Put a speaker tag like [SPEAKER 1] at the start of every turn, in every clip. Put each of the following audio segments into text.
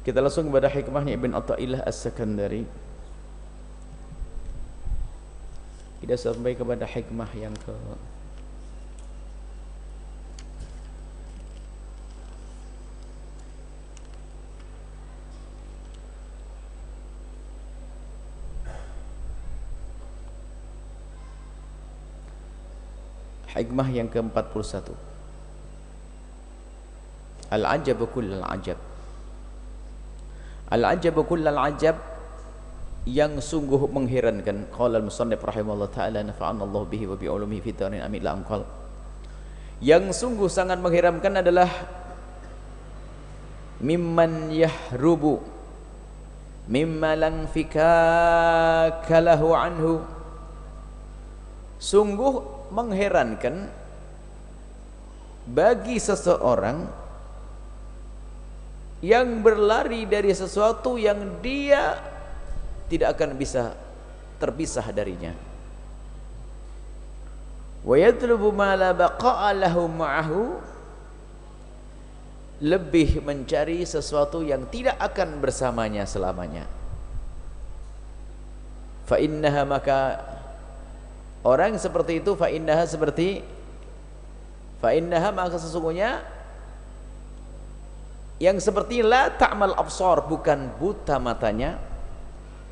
[SPEAKER 1] Kita langsung kepada hikmahnya Ibn Athaillah As-Sakandari. Kita sampai kepada hikmah yang ke hikmah yang ke-41. Al-ajab kullal ajab. Al-ajab kullal ajab, yang sungguh mengherankan. Qala al-musannif rahimahullah ta'ala nafa'ana Allah bihi wa bi ulumihi fid darin amin la amqal. Yang sungguh sangat mengherankan adalah mimman yahrubu mimma lang fikaka lahu anhu. Sungguh mengherankan bagi seseorang yang berlari dari sesuatu yang dia tidak akan bisa terpisah darinya. Wa yatlubu ma la baqa'a lahu ma'ahu, lebih mencari sesuatu yang tidak akan bersamanya selamanya. Fa innaha, maka orang seperti itu, fa innaha maka sesungguhnya yang seperti la ta'mal absar, bukan buta matanya,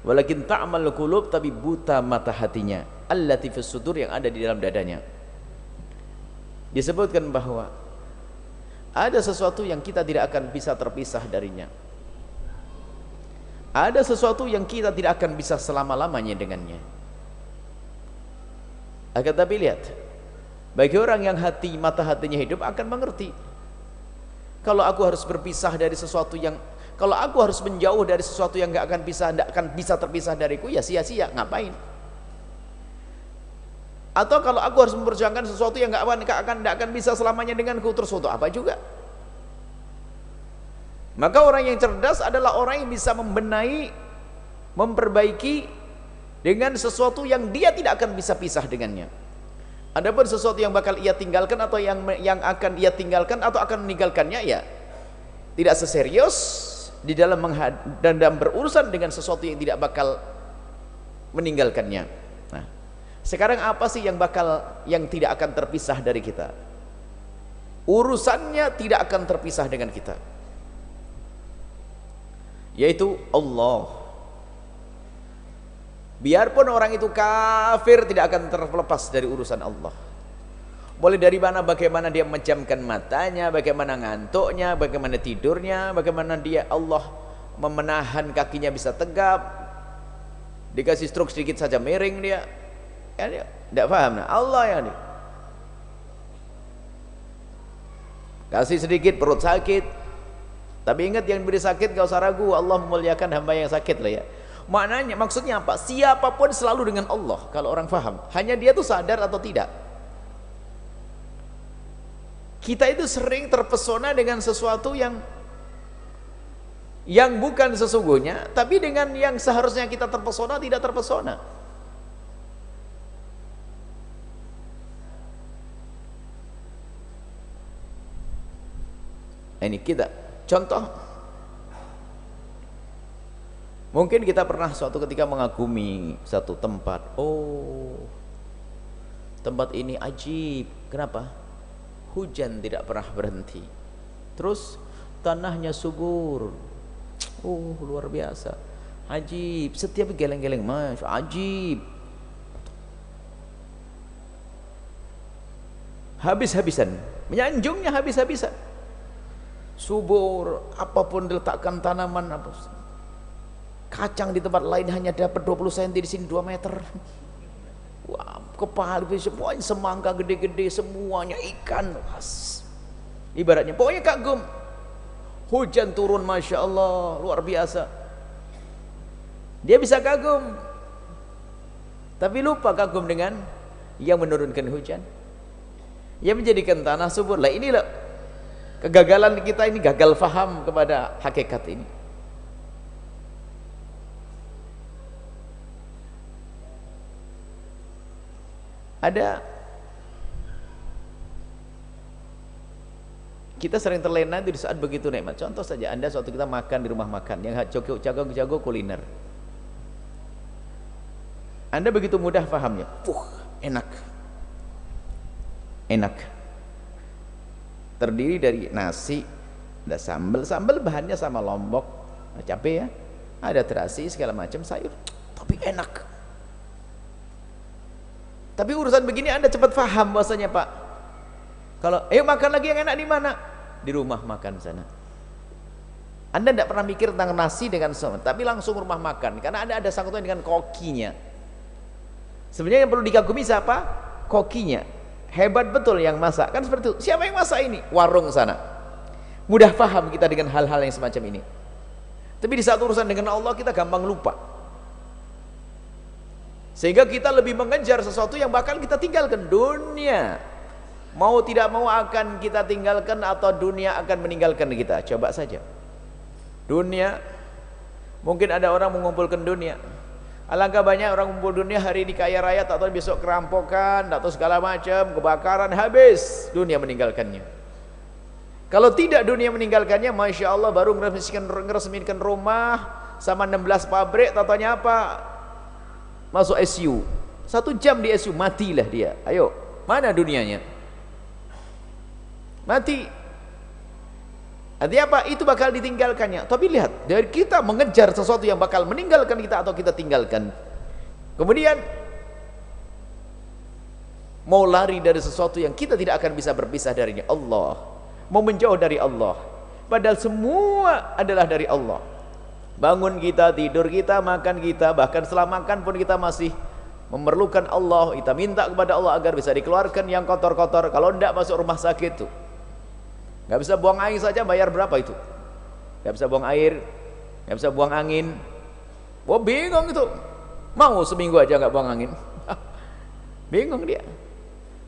[SPEAKER 1] walakin ta'mal qulub, tapi buta mata hatinya, allati fis sudur, yang ada di dalam dadanya. Disebutkan bahwa ada sesuatu yang kita tidak akan bisa terpisah darinya. Ada sesuatu yang kita tidak akan bisa selama-lamanya dengannya. Akan tapi lihat, bagi orang yang mata hatinya hidup akan mengerti, kalau aku harus berpisah dari sesuatu yang, kalau aku harus menjauh dari sesuatu yang tidak akan bisa terpisah dariku, ya sia-sia, ngapain? Atau kalau aku harus memperjuangkan sesuatu yang tidak akan bisa selamanya denganku, terus untuk apa juga? Maka orang yang cerdas adalah orang yang bisa membenahi, memperbaiki dengan sesuatu yang dia tidak akan bisa pisah dengannya. Adapun sesuatu yang bakal ia tinggalkan atau yang akan ia tinggalkan atau akan meninggalkannya, ya tidak seserius di dalam berurusan dengan sesuatu yang tidak bakal meninggalkannya. Nah, sekarang apa sih yang tidak akan terpisah dari kita? Urusannya tidak akan terpisah dengan kita, yaitu Allah. Biarpun orang itu kafir, tidak akan terlepas dari urusan Allah. Mulai dari bagaimana dia memejamkan matanya, bagaimana ngantuknya, bagaimana tidurnya, bagaimana Allah memenahan kakinya bisa tegap, dikasih stroke sedikit saja miring dia, ya, dia tidak paham. Nah, Allah yang dia kasih sedikit perut sakit, tapi ingat, yang beri sakit gak usah ragu, Allah memuliakan hamba yang sakit lah ya. Maknanya, maksudnya apa? Siapapun selalu dengan Allah, kalau orang faham. Hanya dia tuh sadar atau tidak. Kita itu sering terpesona dengan sesuatu yang bukan sesungguhnya, tapi dengan yang seharusnya kita terpesona, tidak terpesona. Ini kita contoh. Mungkin kita pernah suatu ketika mengagumi satu tempat. Oh, tempat ini ajib. Kenapa? Hujan tidak pernah berhenti. Terus tanahnya subur. Oh, luar biasa. Ajib. Setiap geleng-geleng, masya ajib. Habis-habisan, menyanjungnya habis-habisan. Subur, apapun diletakkan tanaman, apa, kacang di tempat lain hanya dapat 20 cm, di sini 2 meter. Wah, kepala semuanya semangka gede-gede, semuanya ikan. Ibaratnya pokoknya kagum. Hujan turun, masya Allah, luar biasa. Dia bisa kagum, tapi lupa kagum dengan yang menurunkan hujan, yang menjadikan tanah subur. Lah inilah kegagalan kita, ini gagal faham kepada hakikat ini. Ada Kita sering terlena di saat begitu nikmat. Contoh saja, Anda suatu kita makan di rumah makan yang jago kuliner. Anda begitu mudah pahamnya. Enak. Enak. Terdiri dari nasi, ada sambal bahannya sama lombok, cabai ya, ada terasi segala macam sayur, tapi enak. Tapi urusan begini Anda cepat paham bahwasanya Pak. Kalau ayo makan lagi yang enak di mana? Di rumah makan sana. Anda tidak pernah mikir tentang nasi dengan semua, tapi langsung rumah makan karena ada sangkutan dengan kokinya. Sebenarnya yang perlu dikagumi siapa? Kokinya. Hebat betul yang masak, kan seperti itu. Siapa yang masak ini? Warung sana. Mudah paham kita dengan hal-hal yang semacam ini. Tapi di saat urusan dengan Allah kita gampang lupa, sehingga kita lebih mengejar sesuatu yang bakal kita tinggalkan. Dunia mau tidak mau akan kita tinggalkan, atau dunia akan meninggalkan kita. Coba saja dunia, mungkin ada orang mengumpulkan dunia. Alangkah banyak orang mengumpul dunia, hari ini kaya raya, tak tahu besok kerampokan, tak tahu segala macam, kebakaran, habis dunia meninggalkannya. Kalau tidak dunia meninggalkannya, Masya Allah, baru ngeresmikan rumah sama 16 pabrik, tak tahunya apa, masuk ICU 1 jam di ICU, matilah dia. Ayo, mana dunianya? Mati. Artinya apa? Itu bakal ditinggalkannya. Tapi lihat, dari kita mengejar sesuatu yang bakal meninggalkan kita atau kita tinggalkan, kemudian mau lari dari sesuatu yang kita tidak akan bisa berpisah darinya, Allah, mau menjauh dari Allah, padahal semua adalah dari Allah. Bangun kita, tidur kita, makan kita, bahkan setelah makan pun kita masih memerlukan Allah. Kita minta kepada Allah agar bisa dikeluarkan yang kotor-kotor. Kalau tidak masuk rumah sakit tuh, nggak bisa buang air saja, bayar berapa itu? Nggak bisa buang air, nggak bisa buang angin. Wah, bingung itu. Mau seminggu aja nggak buang angin. Bingung dia.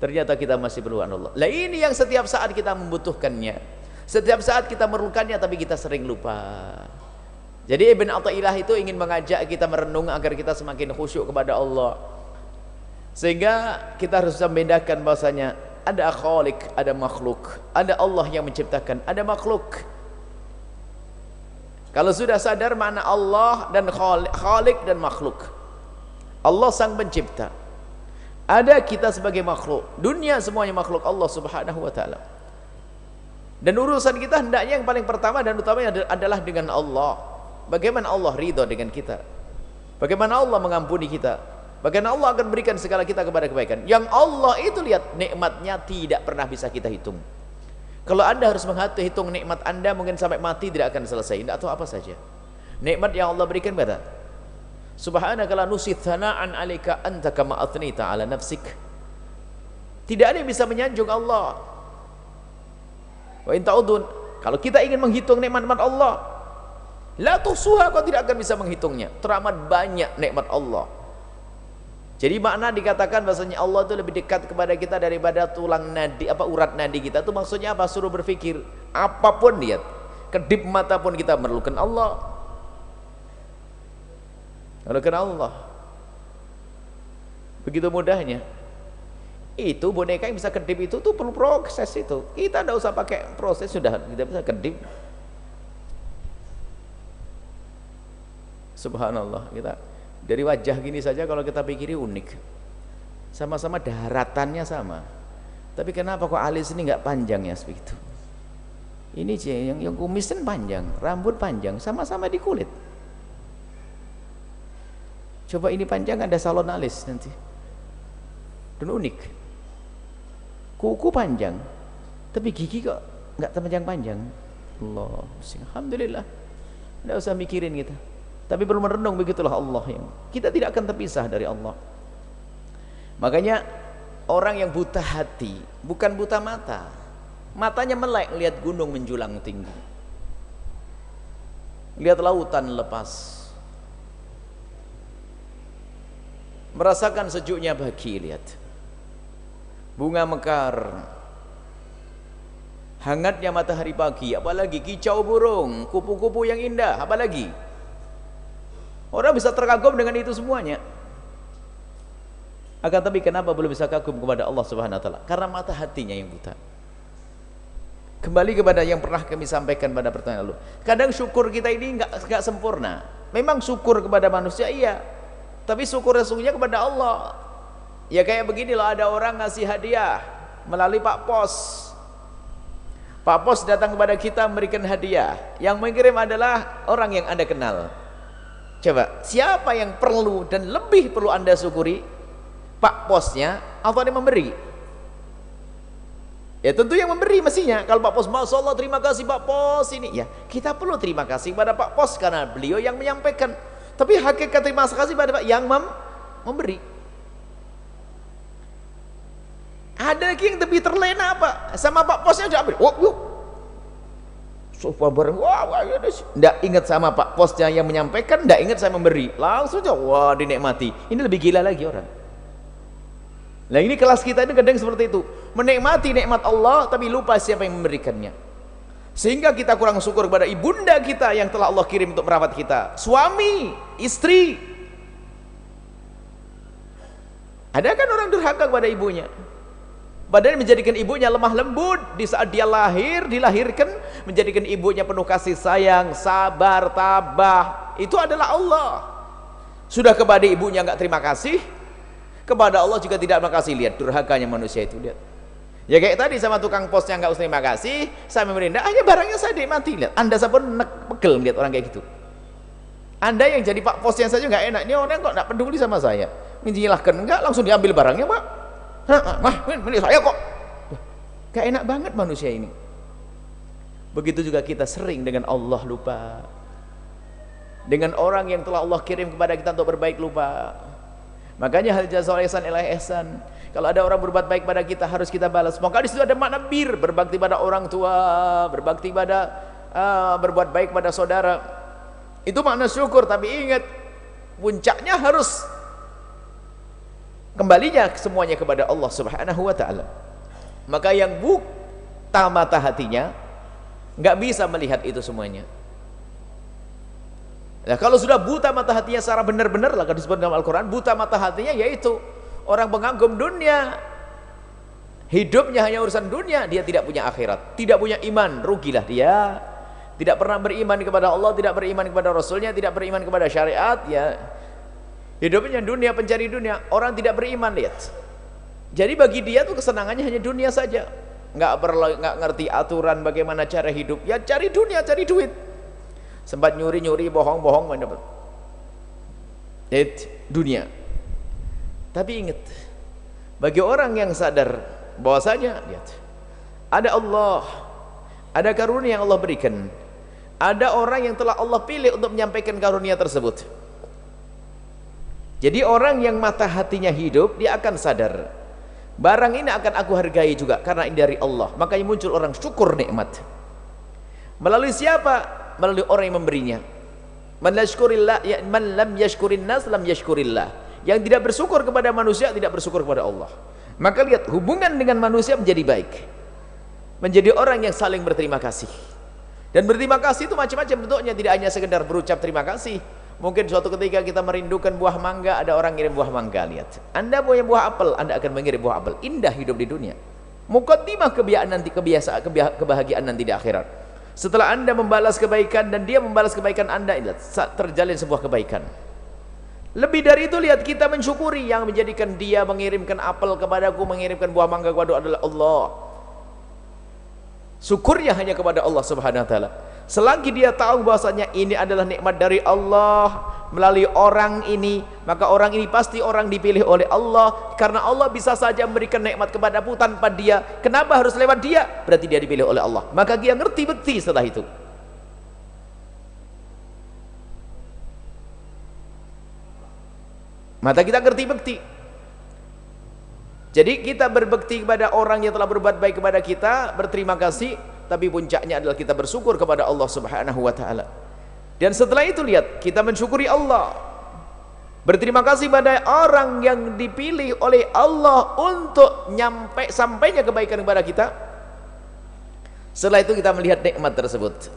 [SPEAKER 1] Ternyata kita masih perlu Allah. Lah ini yang setiap saat kita membutuhkannya, setiap saat kita memerlukannya, tapi kita sering lupa. Jadi Ibn Athaillah itu ingin mengajak kita merenung agar kita semakin khusyuk kepada Allah, sehingga kita harus membedakan bahwasanya ada khalik, ada makhluk, ada Allah yang menciptakan, ada makhluk. Kalau sudah sadar mana Allah dan khalik dan makhluk, Allah sang pencipta, ada kita sebagai makhluk, dunia semuanya makhluk Allah subhanahu wa ta'ala. Dan urusan kita hendaknya yang paling pertama dan utamanya adalah dengan Allah. Bagaimana Allah ridha dengan kita, bagaimana Allah mengampuni kita, bagaimana Allah akan berikan segala kita kepada kebaikan. Yang Allah itu lihat nikmatnya tidak pernah bisa kita hitung. Kalau Anda harus menghitung nikmat Anda, mungkin sampai mati tidak akan selesai. Tidak tahu apa saja nikmat yang Allah berikan kepada. Subhanaka la nusi thana'an 'alaika anta kama athnita 'ala nafsik. Tidak ada yang bisa menyanjung Allah. Wa in ta'udun, kalau kita ingin menghitung nikmat-nikmat Allah, la tuhsuha, kau tidak akan bisa menghitungnya. Teramat banyak nikmat Allah. Jadi makna dikatakan bahasanya Allah itu lebih dekat kepada kita daripada tulang nadi, urat nadi kita. Itu maksudnya apa? Suruh berpikir apapun, lihat kedip mata pun kita memerlukan Allah, memerlukan Allah. Begitu mudahnya. Itu boneka yang bisa kedip itu tuh perlu proses itu. Kita tidak usah pakai proses, sudah kita bisa kedip. Subhanallah, kita dari wajah gini saja kalau kita pikiri unik, sama-sama daratannya sama, tapi kenapa kok alis ini nggak panjang ya sebegitu? Ini yang kumis kan panjang, rambut panjang, sama-sama di kulit. Coba ini panjang, ada salon alis nanti, dan unik. Kuku panjang, tapi gigi kok nggak panjang-panjang. Allah, alhamdulillah, nggak usah mikirin kita. Tapi perlu merenung, begitulah Allah yang kita tidak akan terpisah dari Allah. Makanya orang yang buta hati bukan buta mata, matanya melek lihat gunung menjulang tinggi, lihat lautan lepas, merasakan sejuknya pagi, lihat bunga mekar, hangatnya matahari pagi, apalagi kicau burung, kupu-kupu yang indah, apalagi orang bisa terkagum dengan itu semuanya. Akan tapi kenapa belum bisa kagum kepada Allah Subhanahu wa taala? Karena mata hatinya yang buta. Kembali kepada yang pernah kami sampaikan pada pertemuan lalu. Kadang syukur kita ini nggak sempurna. Memang syukur kepada manusia iya, tapi syukur sesungguhnya kepada Allah. Ya kayak begini loh, ada orang ngasih hadiah melalui Pak Pos. Pak Pos datang kepada kita memberikan hadiah. Yang mengirim adalah orang yang Anda kenal. Coba, siapa yang perlu dan lebih perlu Anda syukuri? Pak Posnya atau yang memberi? Ya tentu yang memberi mestinya. Kalau Pak Pos, Masya Allah terima kasih Pak Pos ini, ya kita perlu terima kasih kepada Pak Pos karena beliau yang menyampaikan. Tapi hakikat terima kasih pada Pak yang memberi. Ada lagi yang lebih terlena apa? Sama Pak Posnya aja ambil. Wah, yuk. Sofa bareng. Wah, enggak ingat sama Pak Posnya yang menyampaikan, enggak ingat saya memberi. Langsung aja wah dinikmati. Ini lebih gila lagi orang. Nah ini kelas kita ini kadang seperti itu, menikmati nikmat Allah tapi lupa siapa yang memberikannya, sehingga kita kurang syukur kepada ibunda kita yang telah Allah kirim untuk merawat kita, suami, istri. Ada kan orang durhaka kepada ibunya, padahal menjadikan ibunya lemah lembut di saat dia dilahirkan, menjadikan ibunya penuh kasih sayang, sabar, tabah. Itu adalah Allah. Sudah kepada ibunya nggak terima kasih, kepada Allah juga tidak makasih. Lihat durhakanya manusia itu, lihat. Ya kayak tadi sama tukang pos yang nggak usah terima kasih, saya memindah hanya barangnya saya nikmati. Lihat, Anda pun pegel melihat orang kayak gitu. Anda yang jadi Pak Posnya saja nggak enak. Ini orang kok nggak peduli sama saya, menyilahkan, enggak langsung diambil barangnya Pak. Mah, ini saya kok. Gak enak banget manusia ini. Begitu juga kita sering dengan Allah lupa, dengan orang yang telah Allah kirim kepada kita untuk berbaik lupa. Makanya hal jazaa ihsan ila ihsan. Kalau ada orang berbuat baik pada kita harus kita balas. Maka di situ ada makna bir, berbakti pada orang tua, berbakti pada berbuat baik pada saudara. Itu makna syukur, tapi ingat puncaknya harus kembalinya semuanya kepada Allah Subhanahu wa taala. Maka yang buta mata hatinya nggak bisa melihat itu semuanya. Nah, kalau sudah buta mata hatinya secara benar-benar lah, kalau disebut dalam Al-Quran, buta mata hatinya yaitu orang pengagum dunia, hidupnya hanya urusan dunia, dia tidak punya akhirat, tidak punya iman, rugilah dia. Tidak pernah beriman kepada Allah, tidak beriman kepada Rasulnya, tidak beriman kepada syariat, ya hidupnya dunia, pencari dunia. Orang tidak beriman, lihat. Jadi bagi dia tuh kesenangannya hanya dunia saja, nggak ngerti aturan bagaimana cara hidup, ya cari dunia, cari duit. Sempat nyuri-nyuri, bohong-bohong mendapat dunia. Tapi ingat, bagi orang yang sadar bahwasanya lihat, ada Allah, ada karunia yang Allah berikan, ada orang yang telah Allah pilih untuk menyampaikan karunia tersebut. Jadi orang yang mata hatinya hidup, dia akan sadar barang ini akan aku hargai juga karena ini dari Allah. Makanya muncul orang syukur nikmat. Melalui siapa? Melalui orang yang memberinya. Man lam yashkurin nas lam yashkurillah. Yang tidak bersyukur kepada manusia tidak bersyukur kepada Allah. Maka lihat, hubungan dengan manusia menjadi baik, menjadi orang yang saling berterima kasih. Dan berterima kasih itu macam-macam bentuknya, tidak hanya sekedar berucap terima kasih. Mungkin suatu ketika kita merindukan buah mangga, ada orang ngirim buah mangga. Lihat, Anda punya buah apel, Anda akan mengirim buah apel. Indah hidup di dunia, muqaddimah kebahagiaan nanti di akhirat. Setelah Anda membalas kebaikan dan dia membalas kebaikan Anda, lihat, terjalin sebuah kebaikan. Lebih dari itu, lihat, kita mensyukuri yang menjadikan dia mengirimkan apel kepadaku, mengirimkan buah mangga kepada adalah Allah. Syukurnya hanya kepada Allah Subhanahu wa taala. Selagi dia tahu bahwasanya ini adalah nikmat dari Allah melalui orang ini, maka orang ini pasti orang dipilih oleh Allah, karena Allah bisa saja memberikan nikmat kepadamu tanpa dia. Kenapa harus lewat dia? Berarti dia dipilih oleh Allah. Maka dia ngerti bekti setelah itu. Maka kita ngerti bekti. Jadi kita berbekti kepada orang yang telah berbuat baik kepada kita, berterima kasih, tapi puncaknya adalah kita bersyukur kepada Allah Subhanahu wa taala. Dan setelah itu lihat, kita mensyukuri Allah, berterima kasih pada orang yang dipilih oleh Allah untuk sampainya kebaikan kepada kita. Setelah itu kita melihat nikmat tersebut.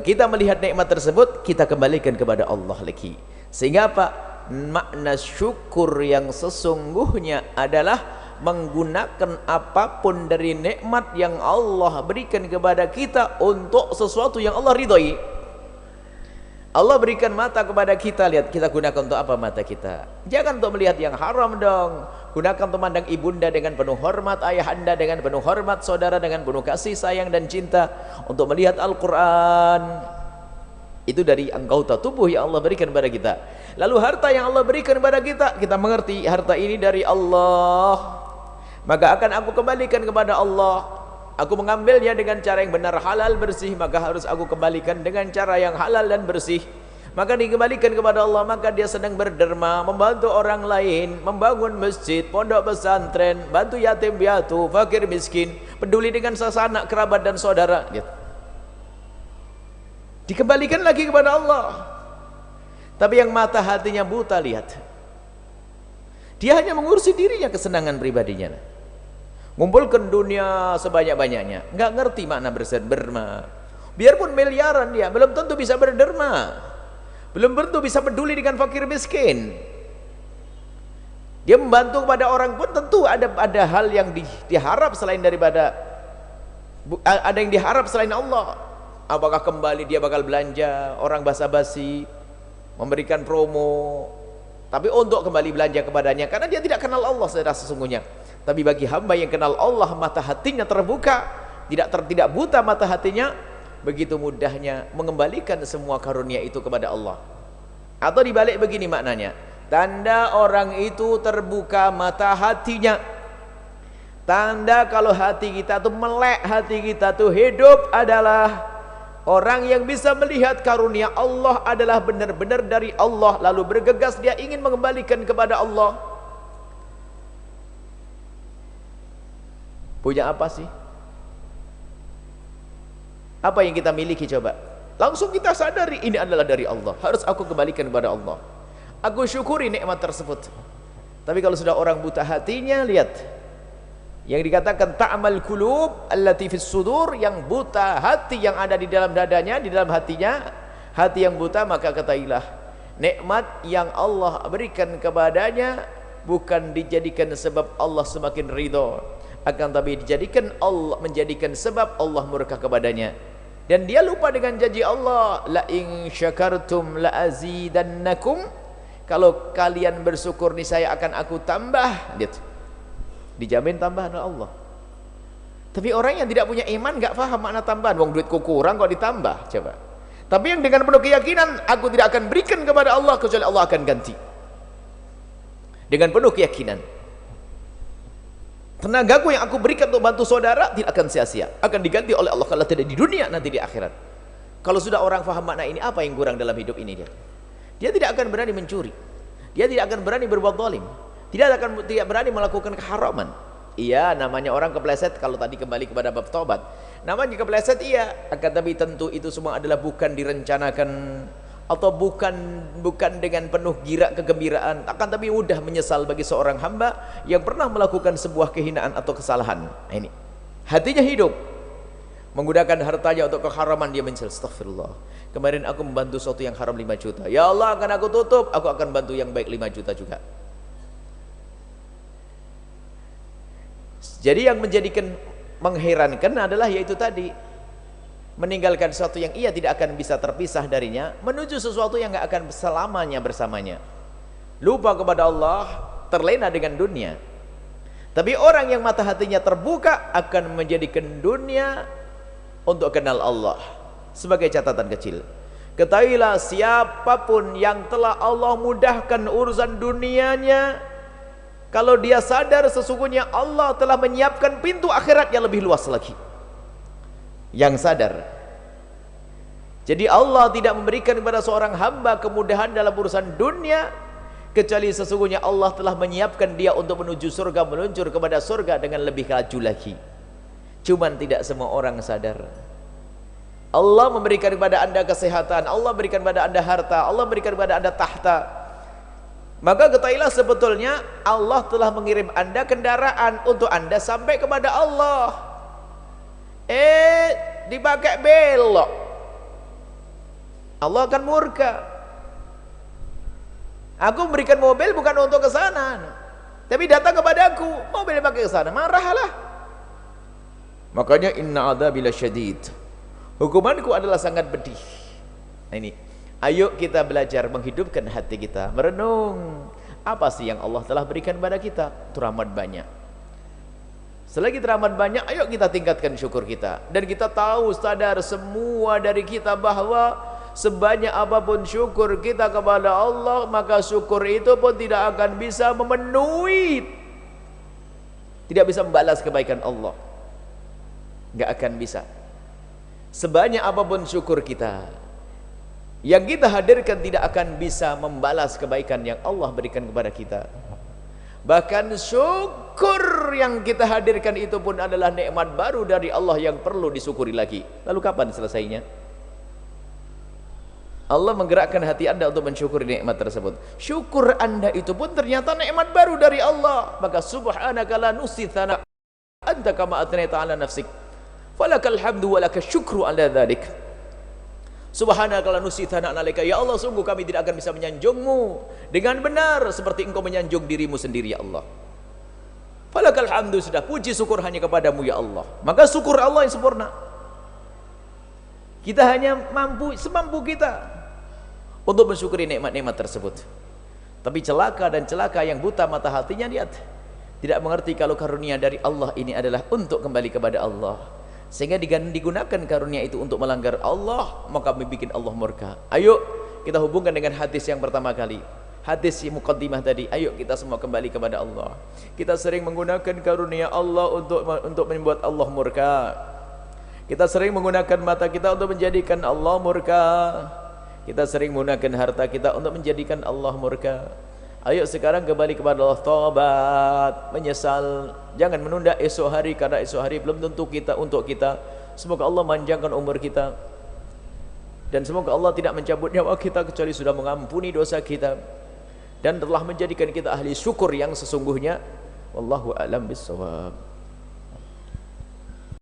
[SPEAKER 1] Kita melihat nikmat tersebut, kita kembalikan kepada Allah lagi. Sehingga apa? Makna syukur yang sesungguhnya adalah menggunakan apapun dari nikmat yang Allah berikan kepada kita untuk sesuatu yang Allah ridhoi. Allah berikan mata kepada kita, lihat kita gunakan untuk apa mata kita? Jangan untuk melihat yang haram dong. Gunakan untuk memandang ibunda dengan penuh hormat, ayahanda dengan penuh hormat, saudara dengan penuh kasih sayang dan cinta, untuk melihat Al-Quran. Itu dari anggota tubuh yang Allah berikan kepada kita. Lalu harta yang Allah berikan kepada kita, kita mengerti harta ini dari Allah, maka akan aku kembalikan kepada Allah. Aku mengambilnya dengan cara yang benar, halal, bersih, maka harus aku kembalikan dengan cara yang halal dan bersih. Maka dikembalikan kepada Allah, maka dia sedang berderma, membantu orang lain, membangun masjid, pondok pesantren, bantu yatim piatu, fakir miskin, peduli dengan sasanak, kerabat dan saudara, gitu. Dikembalikan lagi kepada Allah. Tapi yang mata hatinya buta, lihat, dia hanya mengurusi dirinya, kesenangan pribadinya, ngumpulkan dunia sebanyak-banyaknya, nggak ngerti makna berderma. Biarpun miliaran dia, belum tentu bisa berderma, belum tentu bisa peduli dengan fakir miskin. Dia membantu kepada orang pun tentu ada hal yang diharap selain daripada, ada yang diharap selain Allah. Apakah kembali dia bakal belanja, orang basa-basi, memberikan promo, tapi untuk kembali belanja kepadanya, karena dia tidak kenal Allah secara sesungguhnya. Tapi bagi hamba yang kenal Allah, mata hatinya terbuka, tidak buta mata hatinya, begitu mudahnya mengembalikan semua karunia itu kepada Allah. Atau dibalik begini maknanya, tanda orang itu terbuka mata hatinya, tanda kalau hati kita tuh melek, hati kita tuh hidup, adalah orang yang bisa melihat karunia Allah adalah benar-benar dari Allah, lalu bergegas dia ingin mengembalikan kepada Allah. Punya apa sih? Apa yang kita miliki coba? Langsung kita sadari ini adalah dari Allah, harus aku kembalikan kepada Allah. Aku syukuri nikmat tersebut. Tapi kalau sudah orang buta hatinya, lihat yang dikatakan ta'mal qulub allati fis sudur, yang buta hati yang ada di dalam dadanya, di dalam hatinya, hati yang buta, maka katailah nikmat yang Allah berikan kepadanya bukan dijadikan sebab Allah semakin ridho, akan tapi dijadikan Allah, menjadikan sebab Allah murka kepadanya. Dan dia lupa dengan janji Allah, la in syakartum la azidannakum, kalau kalian bersyukur niscaya akan aku tambah. Lihat, dijamin tambahan oleh Allah. Tapi orang yang tidak punya iman nggak paham makna tambahan. Wong duitku kurang kok ditambah, coba. Tapi yang dengan penuh keyakinan, aku tidak akan berikan kepada Allah kecuali Allah akan ganti. Dengan penuh keyakinan, tenagaku yang aku berikan untuk bantu saudara tidak akan sia-sia, akan diganti oleh Allah, kalau tidak di dunia nanti di akhirat. Kalau sudah orang faham makna ini, apa yang kurang dalam hidup ini dia tidak akan berani mencuri, dia tidak akan berani berbuat zalim, tidak berani melakukan keharaman. Iya, namanya orang kepleset. Kalau tadi kembali kepada bab taubat, namanya kepleset, iya, akan tapi tentu itu semua adalah bukan direncanakan, atau bukan dengan penuh girak kegembiraan, akan tapi mudah menyesal bagi seorang hamba yang pernah melakukan sebuah kehinaan atau kesalahan. Nah, ini hatinya hidup, menggunakan hartanya untuk keharaman, dia menyesal, astagfirullah, kemarin aku membantu sesuatu yang haram 5 juta, ya Allah akan aku tutup, aku akan bantu yang baik 5 juta juga. Jadi yang menjadikan mengherankan adalah yaitu tadi, meninggalkan sesuatu yang ia tidak akan bisa terpisah darinya, menuju sesuatu yang tidak akan selamanya bersamanya. Lupa kepada Allah, terlena dengan dunia. Tapi orang yang mata hatinya terbuka akan menjadikan dunia untuk kenal Allah. Sebagai catatan kecil, ketahuilah siapapun yang telah Allah mudahkan urusan dunianya, kalau dia sadar sesungguhnya Allah telah menyiapkan pintu akhirat yang lebih luas lagi. Yang sadar. Jadi Allah tidak memberikan kepada seorang hamba kemudahan dalam urusan dunia kecuali sesungguhnya Allah telah menyiapkan dia untuk menuju surga, meluncur kepada surga dengan lebih laju lagi. Cuman tidak semua orang sadar. Allah memberikan kepada anda kesehatan, Allah berikan kepada anda harta, Allah berikan kepada anda tahta, maka ketahuilah sebetulnya Allah telah mengirim anda kendaraan untuk anda sampai kepada Allah. Dipakai belok, Allah akan murka. Aku memberikan mobil bukan untuk ke sana, Tapi datang kepadaku, mobil pakai ke sana, marahlah. Makanya inna adzabi lasyadid. Hukumanku adalah sangat pedih. Nah ini, ayo kita belajar menghidupkan hati kita, merenung apa sih yang Allah telah berikan kepada kita. Teramat banyak. Selagi teramat banyak, ayo kita tingkatkan syukur kita. Dan kita tahu, sadar semua dari kita bahwa sebanyak apapun syukur kita kepada Allah, maka syukur itu pun tidak akan bisa memenuhi, tidak bisa membalas kebaikan Allah. Nggak akan bisa. Sebanyak apapun syukur kita, yang kita hadirkan tidak akan bisa membalas kebaikan yang Allah berikan kepada kita. Bahkan syukur yang kita hadirkan itu pun adalah nikmat baru dari Allah yang perlu disyukuri lagi. Lalu kapan selesainya? Allah menggerakkan hati Anda untuk mensyukuri nikmat tersebut. Syukur Anda itu pun ternyata nikmat baru dari Allah. Maka subhanaka la nuhsi tsana anta kama athnayta ala nafsik. Falakal hamdu wa lakal syukru ala dzalik. Subhanaka la nuhsi tsana alaika. Ya Allah, sungguh kami tidak akan bisa menyanjungmu dengan benar seperti engkau menyanjung dirimu sendiri ya Allah. Falakal hamdu, sudah puji syukur hanya kepadamu ya Allah. Maka syukur Allah yang sempurna. Kita hanya mampu semampu kita untuk mensyukuri nikmat-nikmat tersebut. Tapi celaka dan celaka yang buta mata hatinya, lihat, tidak mengerti kalau karunia dari Allah ini adalah untuk kembali kepada Allah, sehingga digunakan karunia itu untuk melanggar Allah, maka membuat Allah murka. Ayo kita hubungkan dengan hadis yang pertama kali, hadis yang muqaddimah tadi. Ayo kita semua kembali kepada Allah. Kita sering menggunakan karunia Allah untuk membuat Allah murka. Kita sering menggunakan mata kita untuk menjadikan Allah murka. Kita sering menggunakan harta kita untuk menjadikan Allah murka. Ayo sekarang kembali kepada Allah, taubat, menyesal. Jangan menunda esok hari, karena esok hari belum tentu untuk kita. Semoga Allah panjangkan umur kita, dan semoga Allah tidak mencabut nyawa kita kecuali sudah mengampuni dosa kita dan telah menjadikan kita ahli syukur yang sesungguhnya. Wallahu a'lam bissawab.